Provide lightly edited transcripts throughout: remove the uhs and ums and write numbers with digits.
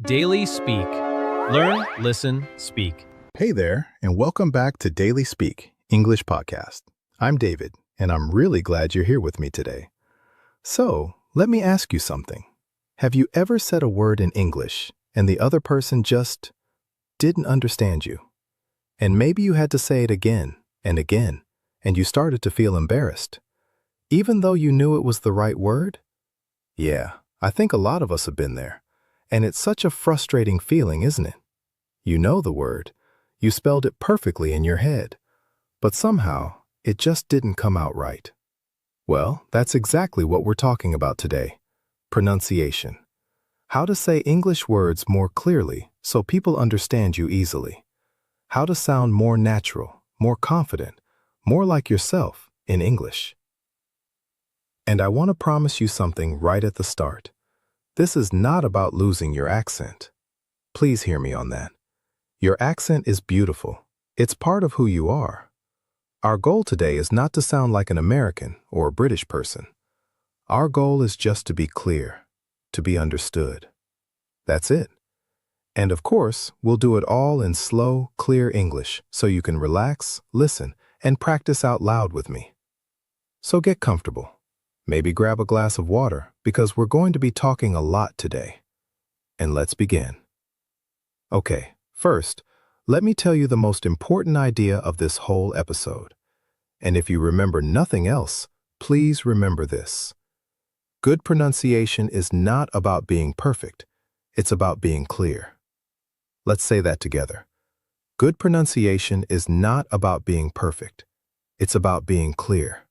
Daily Speak. Learn, listen, speak. Hey there, and welcome back to Daily Speak, English Podcast. I'm David, and I'm really glad you're here with me today. So, let me ask you something. Have you ever said a word in English and the other person just didn't understand you? And maybe you had to say it again and again, and you started to feel embarrassed, even though you knew it was the right word? Yeah, I think a lot of us have been there. And it's such a frustrating feeling, isn't it? You know the word. You spelled it perfectly in your head. But somehow, it just didn't come out right. Well, that's exactly what we're talking about today. Pronunciation. How to say English words more clearly so people understand you easily. How to sound more natural, more confident, more like yourself in English. And I want to promise you something right at the start. This is not about losing your accent. Please hear me on that. Your accent is beautiful. It's part of who you are. Our goal today is not to sound like an American or a British person. Our goal is just to be clear, to be understood. That's it. And of course, we'll do it all in slow, clear English so you can relax, listen, and practice out loud with me. So get comfortable. Maybe grab a glass of water because we're going to be talking a lot today. And let's begin. Okay, first, let me tell you the most important idea of this whole episode. And if you remember nothing else, please remember this. Good pronunciation is not about being perfect. It's about being clear. Let's say that together. Good pronunciation is not about being perfect. It's about being clear.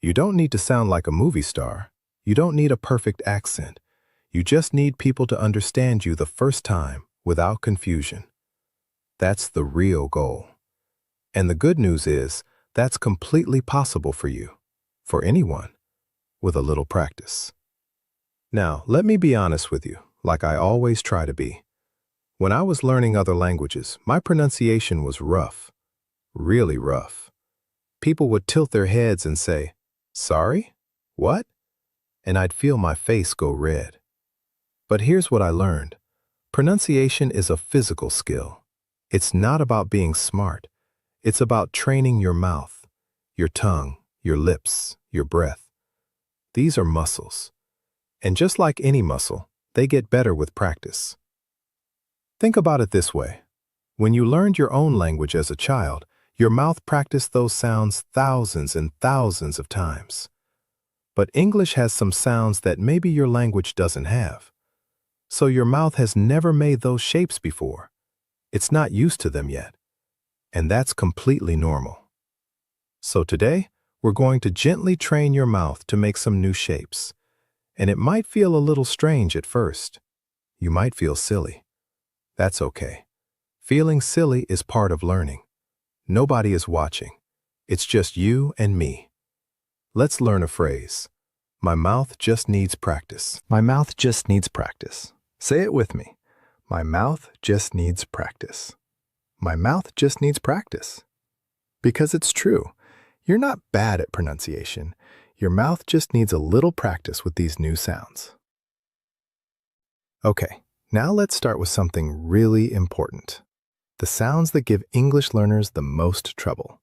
You don't need to sound like a movie star. You don't need a perfect accent. You just need people to understand you the first time without confusion. That's the real goal. And the good news is that's completely possible for you, for anyone, with a little practice. Now, let me be honest with you, like I always try to be. When I was learning other languages, my pronunciation was rough, really rough. People would tilt their heads and say, "Sorry? What?" And I'd feel my face go red. But here's what I learned. Pronunciation is a physical skill. It's not about being smart. It's about training your mouth, your tongue, your lips, your breath. These are muscles. And just like any muscle, they get better with practice. Think about it this way. When you learned your own language as a child, your mouth practiced those sounds thousands and thousands of times. But English has some sounds that maybe your language doesn't have. So your mouth has never made those shapes before. It's not used to them yet. And that's completely normal. So today, we're going to gently train your mouth to make some new shapes. And it might feel a little strange at first. You might feel silly. That's okay. Feeling silly is part of learning. Nobody is watching. It's just you and me. Let's learn a phrase. My mouth just needs practice. My mouth just needs practice. Say it with me. My mouth just needs practice. My mouth just needs practice. Because it's true. You're not bad at pronunciation. Your mouth just needs a little practice with these new sounds. Okay, now let's start with something really important. The sounds that give English learners the most trouble.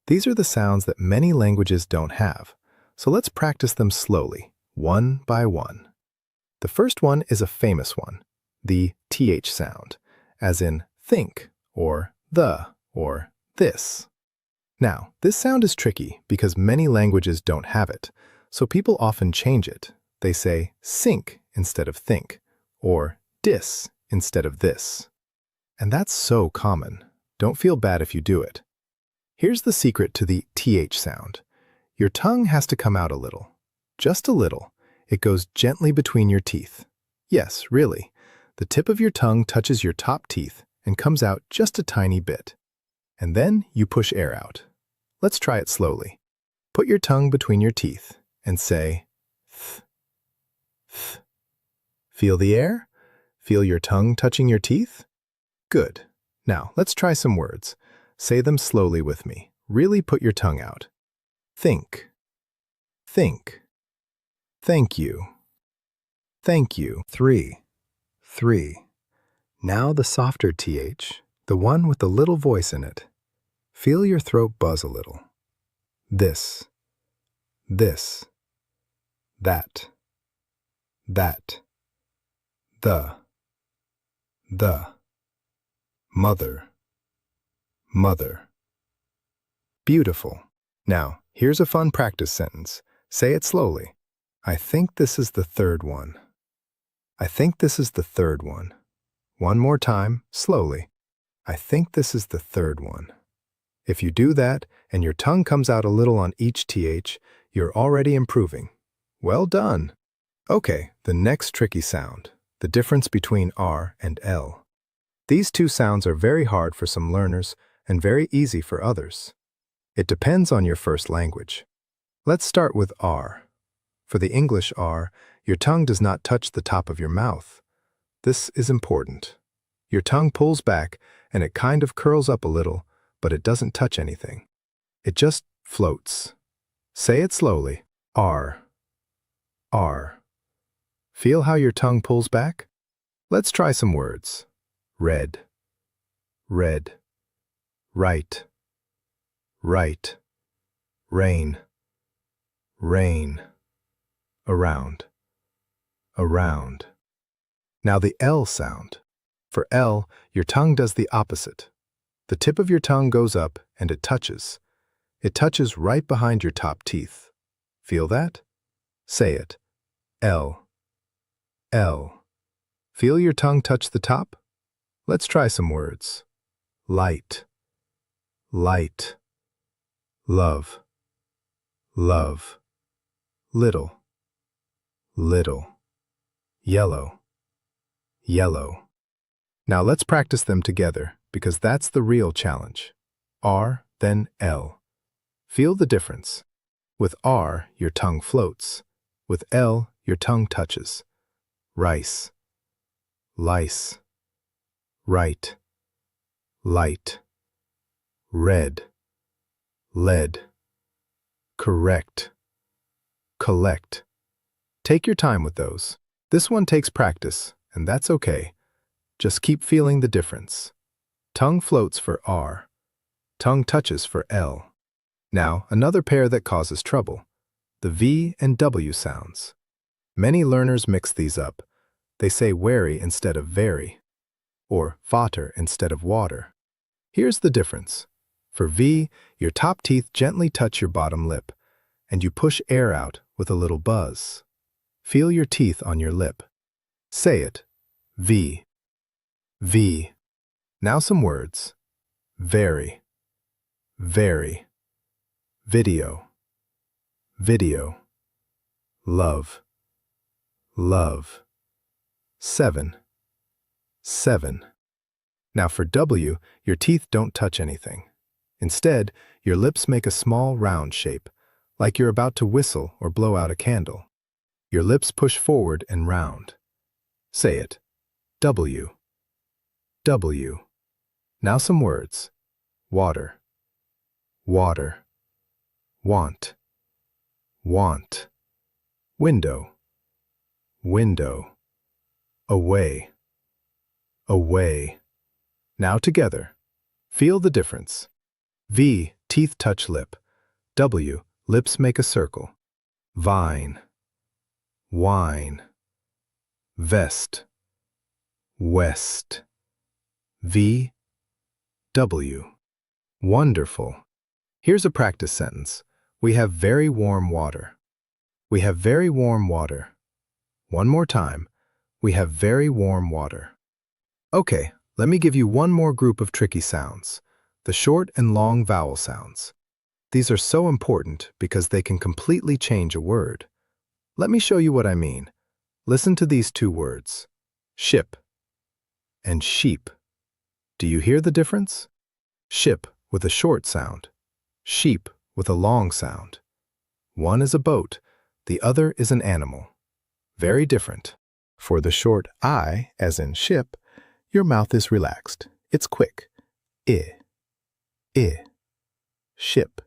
These are the sounds that many languages don't have, so let's practice them slowly, one by one. The first one is a famous one, the TH sound, as in think, or the, or this. Now, this sound is tricky because many languages don't have it, so people often change it. They say sink instead of think, or dis instead of this. And that's so common. Don't feel bad if you do it. Here's the secret to the TH sound. Your tongue has to come out a little. Just a little. It goes gently between your teeth. Yes, really. The tip of your tongue touches your top teeth and comes out just a tiny bit. And then you push air out. Let's try it slowly. Put your tongue between your teeth and say th, th. Feel the air? Feel your tongue touching your teeth? Good. Now, let's try some words. Say them slowly with me. Really put your tongue out. Think. Think. Thank you. Thank you. 3. 3. Now the softer TH, the one with the little voice in it. Feel your throat buzz a little. This, that, the, mother, mother. Beautiful. Now, here's a fun practice sentence. Say it slowly. I think this is the third one. I think this is the third one. One more time, slowly. I think this is the third one. If you do that and your tongue comes out a little on each TH, you're already improving. Well done. Okay, the next tricky sound, the difference between R and L. These two sounds are very hard for some learners and very easy for others. It depends on your first language. Let's start with R. For the English R, your tongue does not touch the top of your mouth. This is important. Your tongue pulls back and it kind of curls up a little, but it doesn't touch anything. It just floats. Say it slowly. R. R. Feel how your tongue pulls back? Let's try some words. Red, red, right, right, rain, rain, around, around. Now the L sound. For L, your tongue does the opposite. The tip of your tongue goes up and it touches. It touches right behind your top teeth. Feel that? Say it. L. L. Feel your tongue touch the top? Let's try some words. Light, light, love, love, little, little, yellow, yellow. Now let's practice them together because that's the real challenge. R, then L. Feel the difference. With R, your tongue floats. With L, your tongue touches. Rice, lice, right, light, red, lead, correct, collect. Take your time with those. This one takes practice, and that's okay. Just keep feeling the difference. Tongue floats for R. Tongue touches for L. Now, another pair that causes trouble. The V and W sounds. Many learners mix these up. They say wary instead of very, or water instead of water. Here's the difference. For V, your top teeth gently touch your bottom lip, and you push air out with a little buzz. Feel your teeth on your lip. Say it. V. V. Now some words. Very. Very. Video. Video. Love. Love. 7. 7. Now for W, your teeth don't touch anything. Instead, your lips make a small round shape, like you're about to whistle or blow out a candle. Your lips push forward and round. Say it. W. W. Now some words. Water. Water. Want. Want. Window. Window. Away. Away. Now together. Feel the difference. V, teeth touch lip. W, lips make a circle. Vine. Wine. Vest. West. V. W. Wonderful. Here's a practice sentence. We have very warm water. We have very warm water. One more time. We have very warm water. Okay, let me give you one more group of tricky sounds. The short and long vowel sounds. These are so important because they can completely change a word. Let me show you what I mean. Listen to these two words. Ship and sheep. Do you hear the difference? Ship with a short sound. Sheep with a long sound. One is a boat, the other is an animal. Very different. For the short I, as in ship, your mouth is relaxed. It's quick. I. Ship.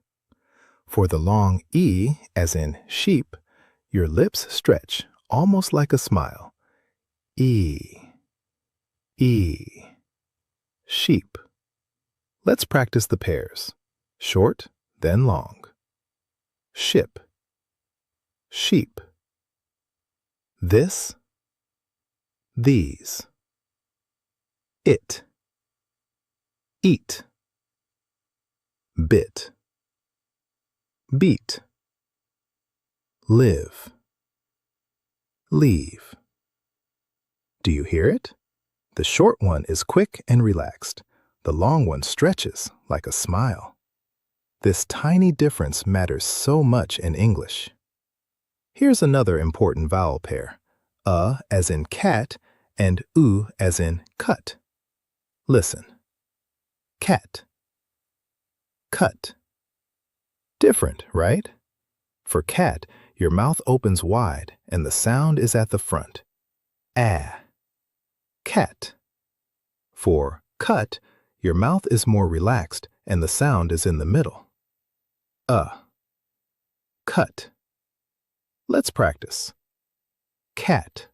For the long E, as in sheep, your lips stretch, almost like a smile. E. E. Sheep. Let's practice the pairs. Short, then long. Ship. Sheep. This. These. It. Eat. Bit. Beat. Live. Leave. Do you hear it? The short one is quick and relaxed. The long one stretches like a smile. This tiny difference matters so much in English. Here's another important vowel pair. As in cat and u as in cut. Listen. Cat. Cut. Different, right? For cat, your mouth opens wide and the sound is at the front. Cat. For cut, your mouth is more relaxed and the sound is in the middle. Cut. Let's practice. Cat.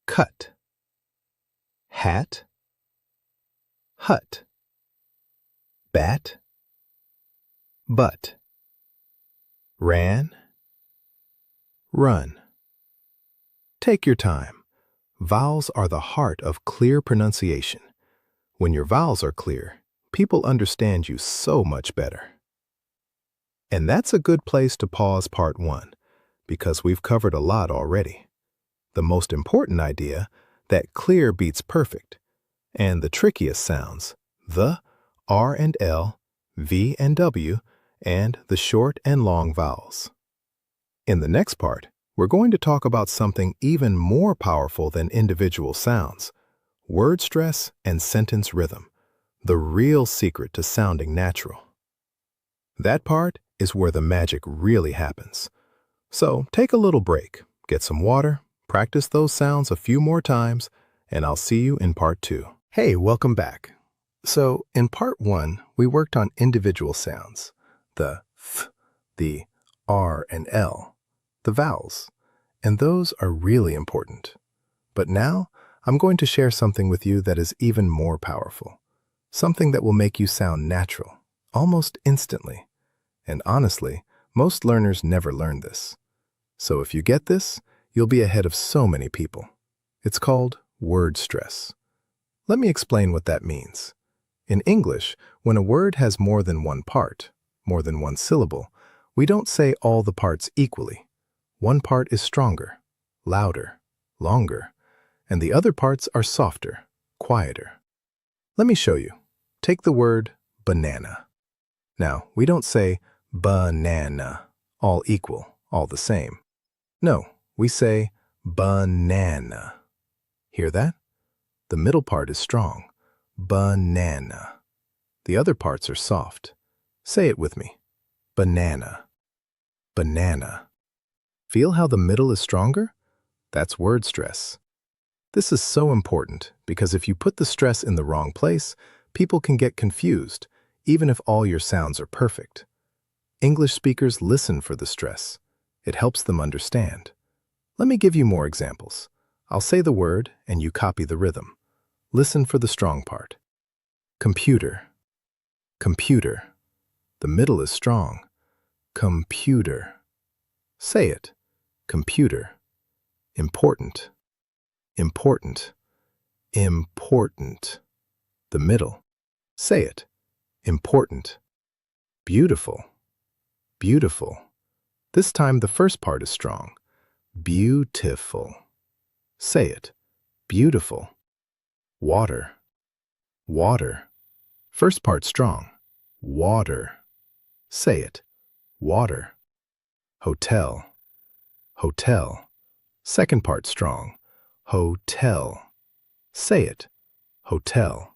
Cut. Hat. Hut. Bat. Butt. Ran. Run. Take your time. Vowels are the heart of clear pronunciation. When your vowels are clear, people understand you so much better. And that's a good place to pause part 1, because we've covered a lot already. The most important idea, that clear beats perfect, and the trickiest sounds, the, R and L, V and W, and the short and long vowels. In the next part, we're going to talk about something even more powerful than individual sounds, word stress and sentence rhythm, the real secret to sounding natural. That part is where the magic really happens. So take a little break, get some water, practice those sounds a few more times, and I'll see you in part 2. Hey, welcome back. So in part 1, we worked on individual sounds, the th, the R and L, the vowels, and those are really important. But now, I'm going to share something with you that is even more powerful, something that will make you sound natural, almost instantly. And honestly, most learners never learn this. So if you get this, you'll be ahead of so many people. It's called word stress. Let me explain what that means. In English, when a word has more than one part, more than one syllable, we don't say all the parts equally. One part is stronger, louder, longer, and the other parts are softer, quieter. Let me show you. Take the word banana. Now, we don't say banana, all equal, all the same. No, we say banana. Hear that? The middle part is strong. Banana. The other parts are soft. Say it with me. Banana. Banana. Feel how the middle is stronger? That's word stress. This is so important because if you put the stress in the wrong place, people can get confused, even if all your sounds are perfect. English speakers listen for the stress. It helps them understand. Let me give you more examples. I'll say the word and you copy the rhythm. Listen for the strong part. Computer. Computer. The middle is strong. Computer. Say it. Computer. Important. Important. Important. The middle. Say it. Important. Beautiful. Beautiful. This time the first part is strong. Beautiful. Say it. Beautiful. Water. Water. First part strong. Water. Say it. Water. Hotel. Hotel. Second part strong. Hotel. Say it. Hotel.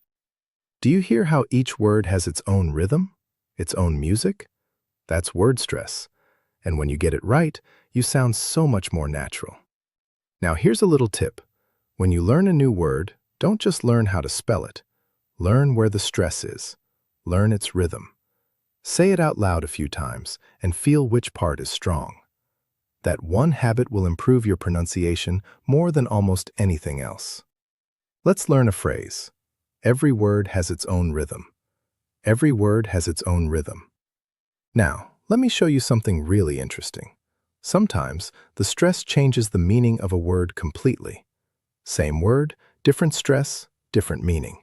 Do you hear how each word has its own rhythm? Its own music? That's word stress. And when you get it right, you sound so much more natural. Now here's a little tip. When you learn a new word, don't just learn how to spell it. Learn where the stress is. Learn its rhythm. Say it out loud a few times and feel which part is strong. That one habit will improve your pronunciation more than almost anything else. Let's learn a phrase. Every word has its own rhythm. Every word has its own rhythm. Now, let me show you something really interesting. Sometimes, the stress changes the meaning of a word completely. Same word, different stress, different meaning.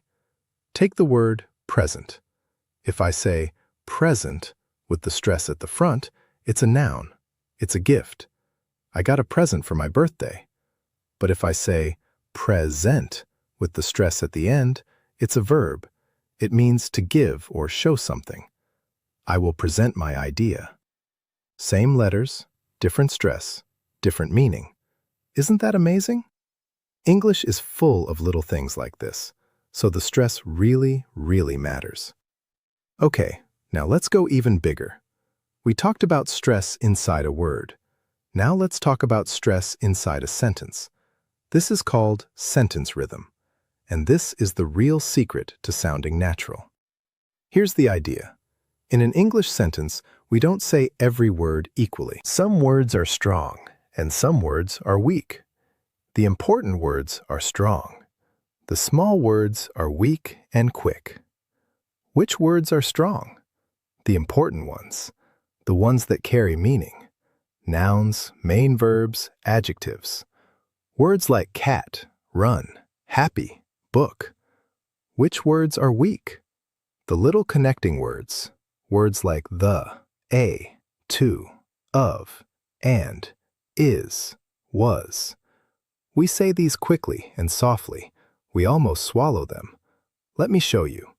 Take the word present. If I say present with the stress at the front, it's a noun. It's a gift. I got a present for my birthday. But if I say present with the stress at the end, it's a verb. It means to give or show something. I will present my idea. Same letters, different stress, different meaning. Isn't that amazing? English is full of little things like this, so the stress really, really matters. Okay, now let's go even bigger. We talked about stress inside a word. Now let's talk about stress inside a sentence. This is called sentence rhythm, and this is the real secret to sounding natural. Here's the idea. In an English sentence, we don't say every word equally. Some words are strong, and some words are weak. The important words are strong. The small words are weak and quick. Which words are strong? The important ones, the ones that carry meaning. Nouns, main verbs, adjectives. Words like cat, run, happy, book. Which words are weak? The little connecting words, words like the, a, to, of, and, is, was. We say these quickly and softly. We almost swallow them. Let me show you.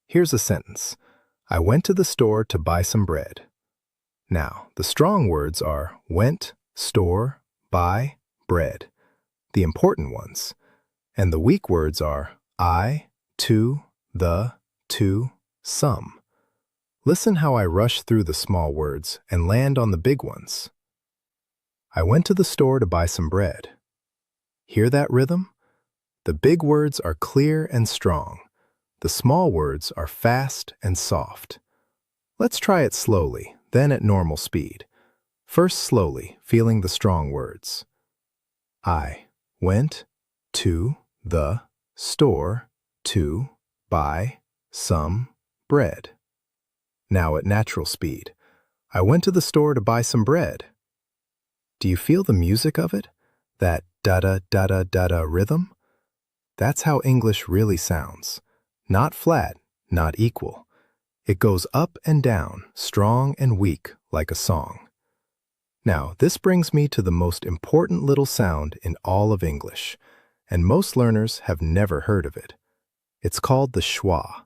Here's a sentence. I went to the store to buy some bread. Now, the strong words are went, store, buy, bread. The important ones. And the weak words are I, to, the, to, some. Listen how I rush through the small words and land on the big ones. I went to the store to buy some bread. Hear that rhythm? The big words are clear and strong. The small words are fast and soft. Let's try it slowly, then at normal speed. First slowly, feeling the strong words. I went to the store to buy some bread. Now at natural speed. I went to the store to buy some bread. Do you feel the music of it? That da-da-da-da-da-da rhythm? That's how English really sounds. Not flat, not equal. It goes up and down, strong and weak, like a song. Now, this brings me to the most important little sound in all of English, and most learners have never heard of it. It's called the schwa.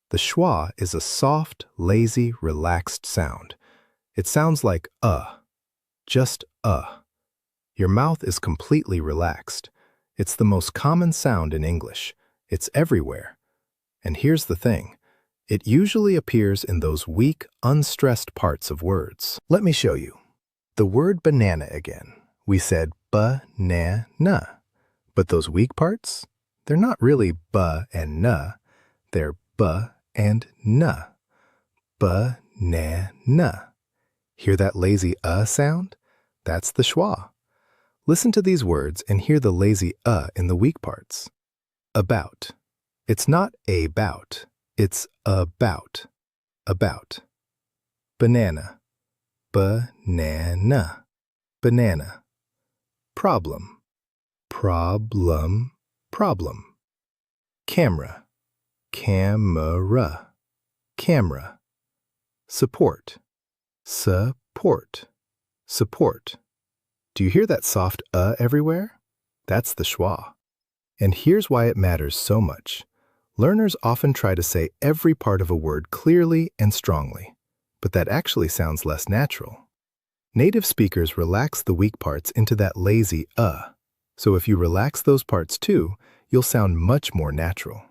The schwa is a soft, lazy, relaxed sound. It sounds like just Your mouth is completely relaxed. It's the most common sound in English. It's everywhere. And here's the thing. It usually appears in those weak, unstressed parts of words. Let me show you. The word banana again. We said ba-na-na. But those weak parts? They're not really ba and na. They're ba and na. Ba-na-na. Hear that lazy sound? That's the schwa. Listen to these words and hear the lazy in the weak parts. About. It's not about. It's about. About. Banana. Banana. Banana. Problem. Problem. Problem. Camera. Camera. Camera. Support. Support. Support. Do you hear that soft everywhere? That's the schwa. And here's why it matters so much. Learners often try to say every part of a word clearly and strongly, but that actually sounds less natural. Native speakers relax the weak parts into that lazy so if you relax those parts too, you'll sound much more natural.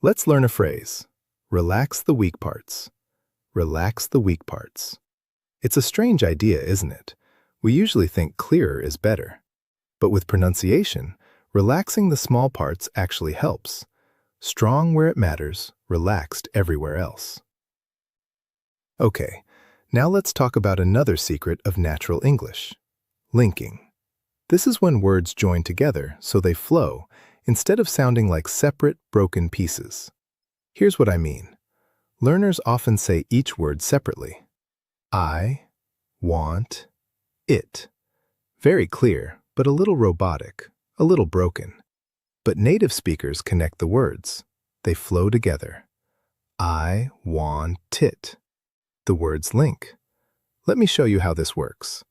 Let's learn a phrase. Relax the weak parts. Relax the weak parts. It's a strange idea, isn't it? We usually think clearer is better. But with pronunciation, relaxing the small parts actually helps. Strong where it matters, relaxed everywhere else. Okay, now let's talk about another secret of natural English. Linking. This is when words join together so they flow instead of sounding like separate, broken pieces. Here's what I mean. Learners often say each word separately. I want it. Very clear, but a little robotic, a little broken. But native speakers connect the words. They flow together. I want it. The words link. Let me show you how this works.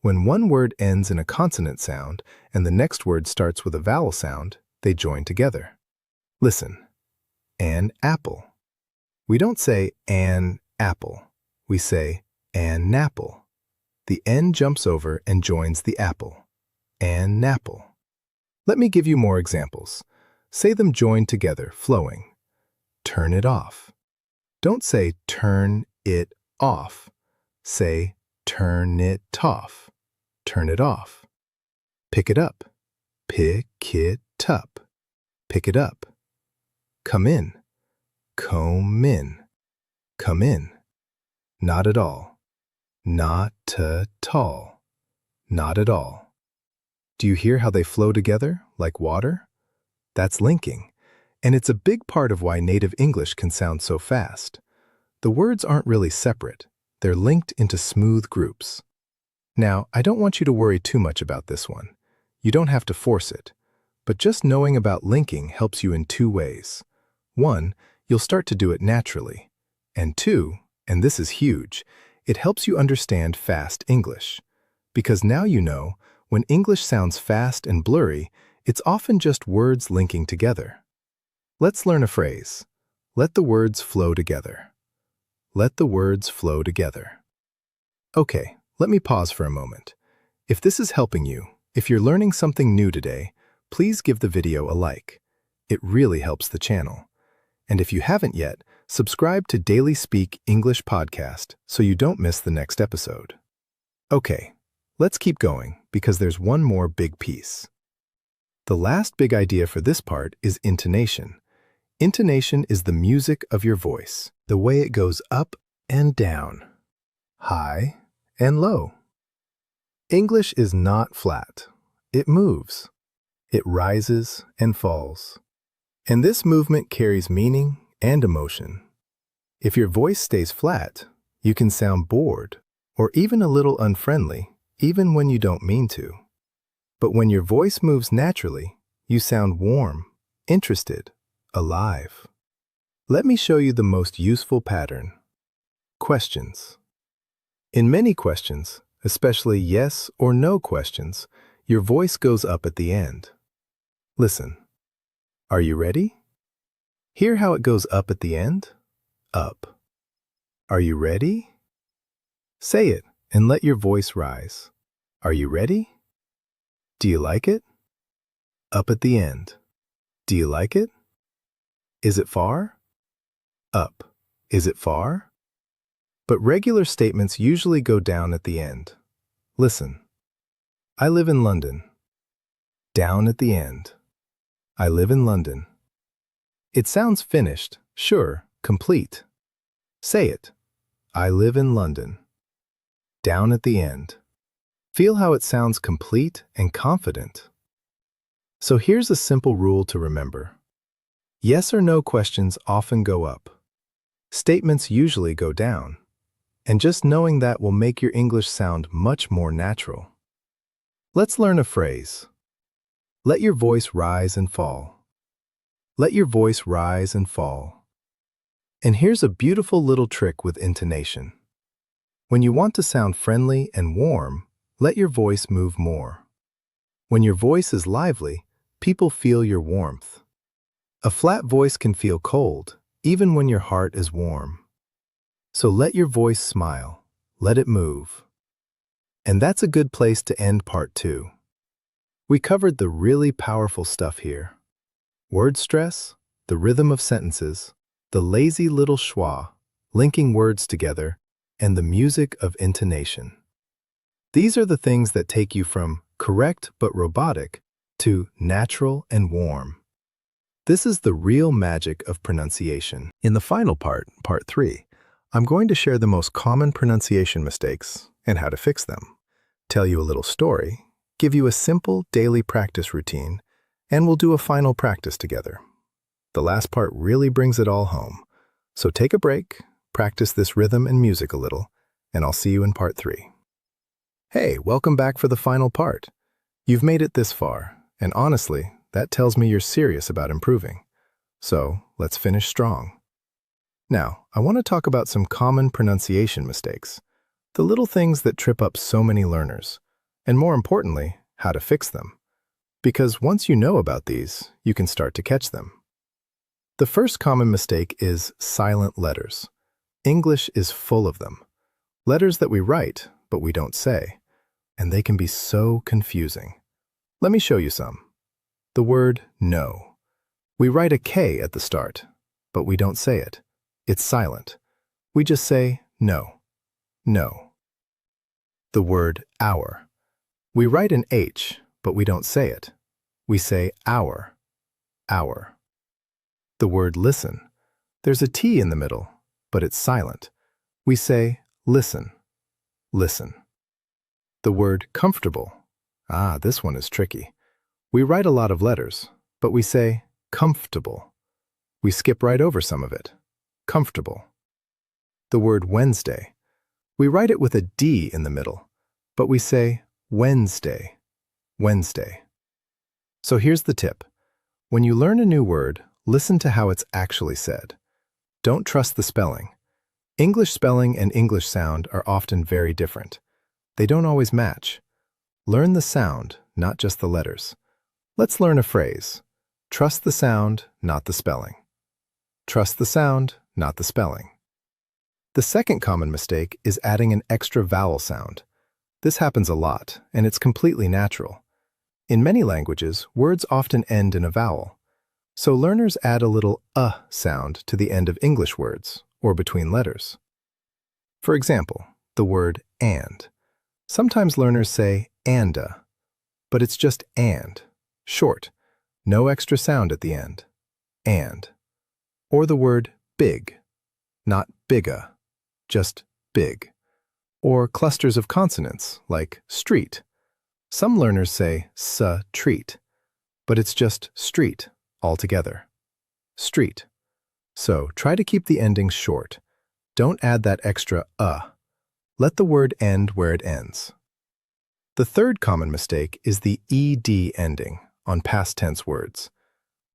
When one word ends in a consonant sound and the next word starts with a vowel sound, they join together. Listen. An apple. We don't say an apple. We say an apple. The N jumps over and joins the apple. An apple. Let me give you more examples. Say them joined together, flowing. Turn it off. Don't say turn it off. Say turn it off. Turn it off. Pick it up. Pick it up. Pick it up. Come in. Comb in. Come in. Not at all. Not at all. Not at all. Do you hear how they flow together, like water? That's linking, and it's a big part of why native English can sound so fast. The words aren't really separate. They're linked into smooth groups. Now, I don't want you to worry too much about this one. You don't have to force it. But just knowing about linking helps you in two ways. One, you'll start to do it naturally. And two, and this is huge, it helps you understand fast English. Because now you know, when English sounds fast and blurry, it's often just words linking together. Let's learn a phrase. Let the words flow together. Let the words flow together. Okay, let me pause for a moment. If this is helping you, if you're learning something new today, please give the video a like. It really helps the channel. And if you haven't yet, subscribe to Daily Speak English Podcast so you don't miss the next episode. Okay, let's keep going because there's one more big piece. The last big idea for this part is intonation. Intonation is the music of your voice, the way it goes up and down, high and low. English is not flat. It moves. It rises and falls. And this movement carries meaning and emotion. If your voice stays flat, you can sound bored or even a little unfriendly, even when you don't mean to. But when your voice moves naturally, you sound warm, interested, alive. Let me show you the most useful pattern. Questions. In many questions, especially yes or no questions, your voice goes up at the end. Listen. Are you ready? Hear how it goes up at the end? Up. Are you ready? Say it and let your voice rise. Are you ready? Do you like it? Up at the end. Do you like it? Is it far? Up. Is it far? But regular statements usually go down at the end. Listen. I live in London. Down at the end. I live in London. It sounds finished, sure, complete. Say it. I live in London. Down at the end. Feel how it sounds complete and confident. So here's a simple rule to remember. Yes or no questions often go up. Statements usually go down. And just knowing that will make your English sound much more natural. Let's learn a phrase. Let your voice rise and fall. Let your voice rise and fall. And here's a beautiful little trick with intonation. When you want to sound friendly and warm, let your voice move more. When your voice is lively, people feel your warmth. A flat voice can feel cold, even when your heart is warm. So let your voice smile. Let it move. And that's a good place to end part 2. We covered the really powerful stuff here. Word stress, the rhythm of sentences, the lazy little schwa, linking words together, and the music of intonation. These are the things that take you from correct but robotic to natural and warm. This is the real magic of pronunciation. In the final part, part 3, I'm going to share the most common pronunciation mistakes and how to fix them, tell you a little story, give you a simple daily practice routine, and we'll do a final practice together. The last part really brings it all home. So take a break, practice this rhythm and music a little, and I'll see you in part 3. Hey, welcome back for the final part. You've made it this far, and honestly, that tells me you're serious about improving. So let's finish strong. Now, I want to talk about some common pronunciation mistakes, the little things that trip up so many learners, and more importantly, how to fix them. Because once you know about these, you can start to catch them. The first common mistake is silent letters. English is full of them. Letters that we write, but we don't say. And they can be so confusing. Let me show you some. The word no. We write a K at the start, but we don't say it. It's silent. We just say no, no. The word hour. We write an H, but we don't say it. We say hour, hour. The word listen. There's a T in the middle, but it's silent. We say listen, listen. The word comfortable. This one is tricky. We write a lot of letters, but we say comfortable. We skip right over some of it. Comfortable. The word Wednesday. We write it with a D in the middle, but we say Wednesday, Wednesday. So here's the tip. When you learn a new word, listen to how it's actually said. Don't trust the spelling. English spelling and English sound are often very different. They don't always match. Learn the sound, not just the letters. Let's learn a phrase. Trust the sound, not the spelling. Trust the sound, not the spelling. The second common mistake is adding an extra vowel sound. This happens a lot, and it's completely natural. In many languages, words often end in a vowel. So learners add a little sound to the end of English words, or between letters. For example, the word and. Sometimes learners say anda, but it's just and, short, no extra sound at the end, and. Or the word big, not bigga, just big. Or clusters of consonants, like street. Some learners say treat, but it's just street altogether. Street. So try to keep the endings short. Don't add that extra Let the word end where it ends. The third common mistake is the ed ending on past tense words.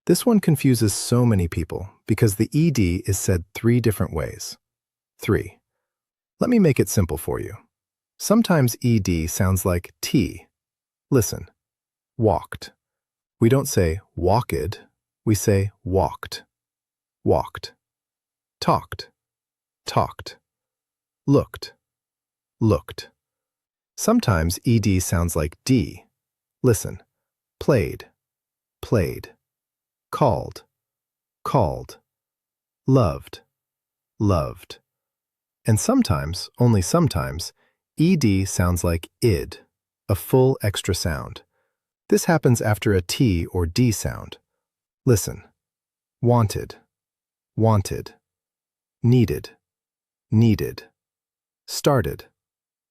This one confuses so many people because the ed is said 3 different ways. 3. Let me make it simple for you. Sometimes ed sounds like t. Listen. Walked. We don't say walked, we say walked. Walked. Talked. Talked. Looked. Looked. Sometimes ed sounds like d. Listen. Played. Played. Called. Called. Loved. Loved. And sometimes, only sometimes, ed sounds like id, a full extra sound. This happens after a T or D sound. Listen. Wanted. Wanted. Needed. Needed. Started.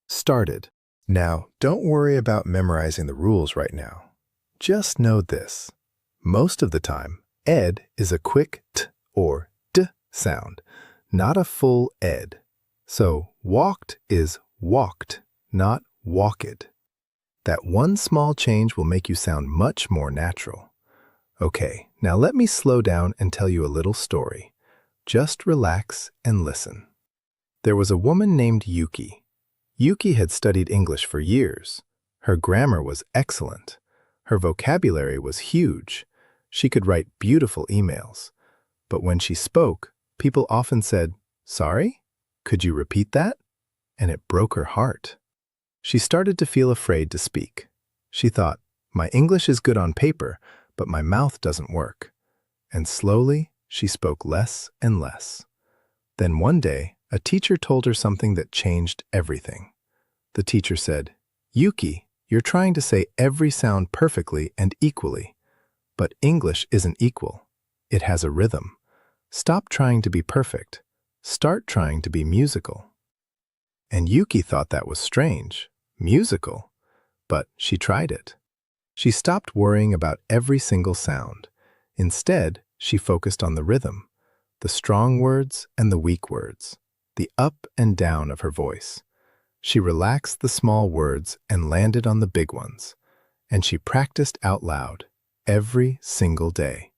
Started. Now, don't worry about memorizing the rules right now. Just know this. Most of the time, ed is a quick t or d sound, not a full ed. So, walked is walked, not walked. That one small change will make you sound much more natural. Okay, now let me slow down and tell you a little story. Just relax and listen. There was a woman named Yuki. Yuki had studied English for years. Her grammar was excellent. Her vocabulary was huge. She could write beautiful emails. But when she spoke, people often said, "Sorry? Could you repeat that?" And it broke her heart. She started to feel afraid to speak. She thought, "My English is good on paper, but my mouth doesn't work." And slowly, she spoke less and less. Then one day, a teacher told her something that changed everything. The teacher said, "Yuki, you're trying to say every sound perfectly and equally. But English isn't equal. It has a rhythm. Stop trying to be perfect. Start trying to be musical." And Yuki thought that was strange. Musical. But she tried it. She stopped worrying about every single sound. Instead, she focused on the rhythm, the strong words and the weak words, the up and down of her voice. She relaxed the small words and landed on the big ones, and she practiced out loud every single day.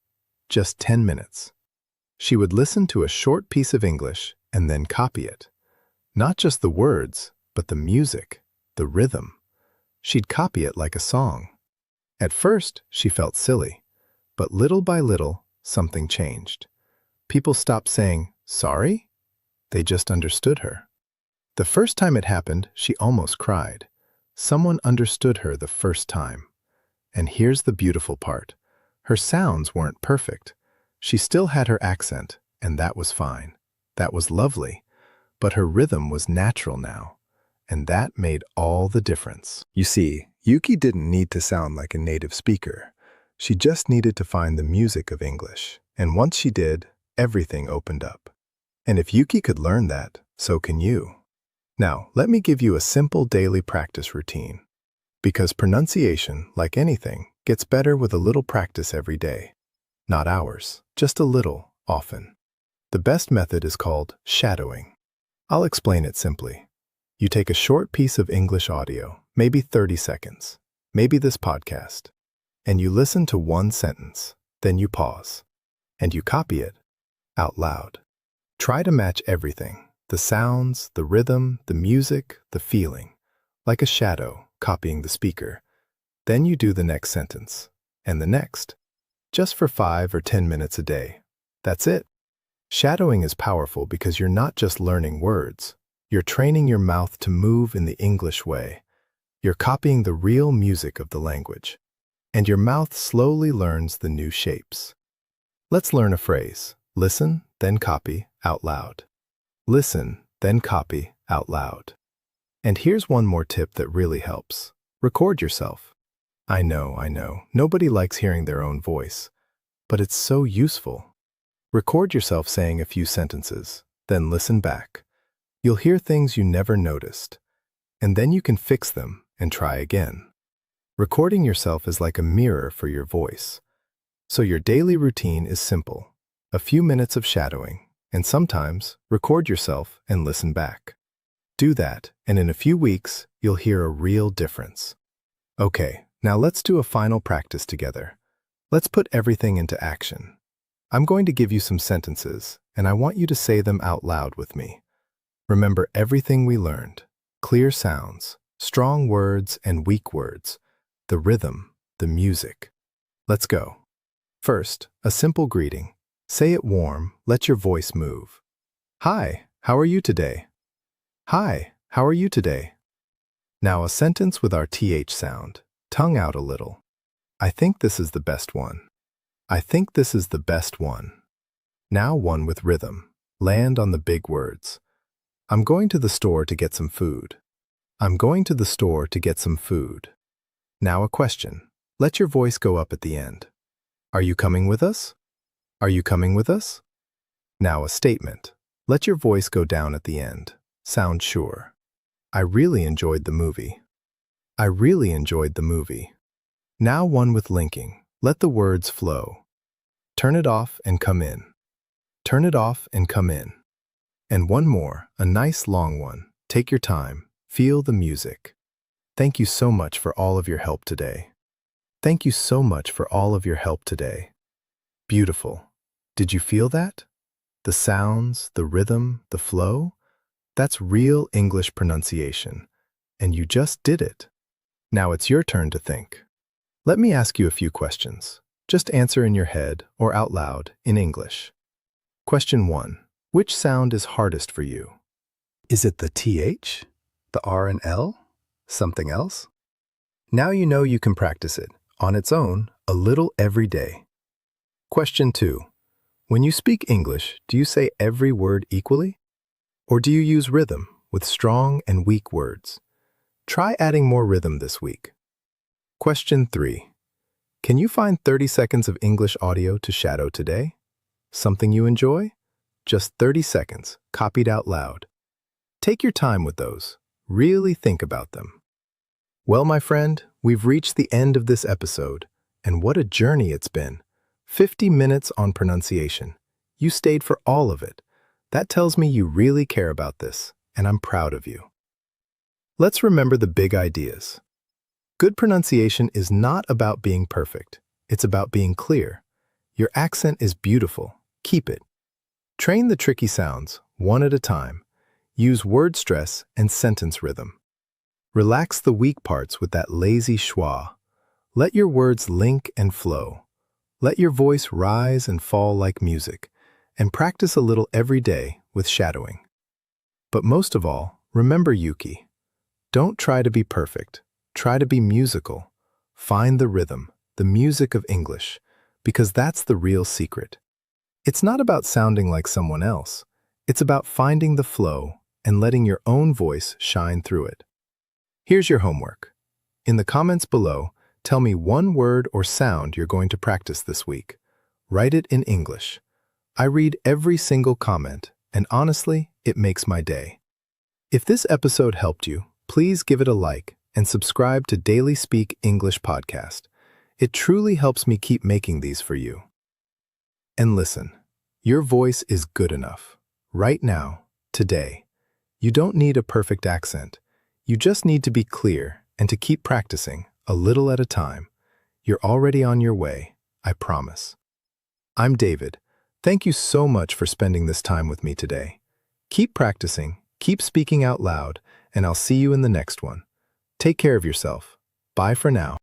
Just 10 minutes. She would listen to a short piece of English and then copy it. Not just the words, but the music, the rhythm. She'd copy it like a song. At first, she felt silly, but little by little, something changed. People stopped saying, "Sorry?" They just understood her. The first time it happened, she almost cried. Someone understood her the first time. And here's the beautiful part. Her sounds weren't perfect. She still had her accent, and that was fine. That was lovely. But her rhythm was natural now, and that made all the difference. You see, Yuki didn't need to sound like a native speaker. She just needed to find the music of English, and once she did, everything opened up. And if Yuki could learn that, so can you. Now, let me give you a simple daily practice routine. Because pronunciation, like anything, gets better with a little practice every day. Not hours, just a little, often. The best method is called shadowing. I'll explain it simply. You take a short piece of English audio, maybe 30 seconds, maybe this podcast, and you listen to one sentence, then you pause, and you copy it out loud. Try to match everything, the sounds, the rhythm, the music, the feeling, like a shadow copying the speaker. Then you do the next sentence, and the next, just for 5 or 10 minutes a day. That's it. Shadowing is powerful because you're not just learning words. You're training your mouth to move in the English way. You're copying the real music of the language. And your mouth slowly learns the new shapes. Let's learn a phrase. Listen, then copy out loud. Listen, then copy out loud. And here's one more tip that really helps. Record yourself. I know. Nobody likes hearing their own voice. But it's so useful. Record yourself saying a few sentences, then listen back. You'll hear things you never noticed, and then you can fix them and try again. Recording yourself is like a mirror for your voice. So your daily routine is simple. A few minutes of shadowing, and sometimes record yourself and listen back. Do that, and in a few weeks, you'll hear a real difference. Okay, now let's do a final practice together. Let's put everything into action. I'm going to give you some sentences, and I want you to say them out loud with me. Remember everything we learned. Clear sounds, strong words and weak words, the rhythm, the music. Let's go. First, a simple greeting. Say it warm, let your voice move. Hi, how are you today? Hi, how are you today? Now a sentence with our TH sound, tongue out a little. I think this is the best one. I think this is the best one. Now one with rhythm. Land on the big words. I'm going to the store to get some food. I'm going to the store to get some food. Now a question. Let your voice go up at the end. Are you coming with us? Are you coming with us? Now a statement. Let your voice go down at the end. Sound sure. I really enjoyed the movie. I really enjoyed the movie. Now one with linking. Let the words flow. Turn it off and come in. Turn it off and come in. And one more, a nice long one. Take your time. Feel the music. Thank you so much for all of your help today. Thank you so much for all of your help today. Beautiful. Did you feel that? The sounds, the rhythm, the flow? That's real English pronunciation. And you just did it. Now it's your turn to think. Let me ask you a few questions. Just answer in your head or out loud in English. Question 1. Which sound is hardest for you? Is it the TH? The R and L? Something else? Now you know you can practice it, on its own, a little every day. Question 2. When you speak English, do you say every word equally? Or do you use rhythm with strong and weak words? Try adding more rhythm this week. Question 3. Can you find 30 seconds of English audio to shadow today? Something you enjoy? Just 30 seconds, copied out loud. Take your time with those. Really think about them. Well, my friend, we've reached the end of this episode, and what a journey it's been. 50 minutes on pronunciation. You stayed for all of it. That tells me you really care about this, and I'm proud of you. Let's remember the big ideas. Good pronunciation is not about being perfect. It's about being clear. Your accent is beautiful. Keep it. Train the tricky sounds, one at a time. Use word stress and sentence rhythm. Relax the weak parts with that lazy schwa. Let your words link and flow. Let your voice rise and fall like music, and practice a little every day with shadowing. But most of all, remember Yuki. Don't try to be perfect. Try to be musical. Find the rhythm, the music of English, because that's the real secret. It's not about sounding like someone else. It's about finding the flow and letting your own voice shine through it. Here's your homework. In the comments below, tell me one word or sound you're going to practice this week. Write it in English. I read every single comment, and honestly, it makes my day. If this episode helped you, please give it a like and subscribe to Daily Speak English Podcast. It truly helps me keep making these for you. And listen, your voice is good enough. Right now, today. You don't need a perfect accent. You just need to be clear and to keep practicing, a little at a time. You're already on your way, I promise. I'm David. Thank you so much for spending this time with me today. Keep practicing, keep speaking out loud, and I'll see you in the next one. Take care of yourself. Bye for now.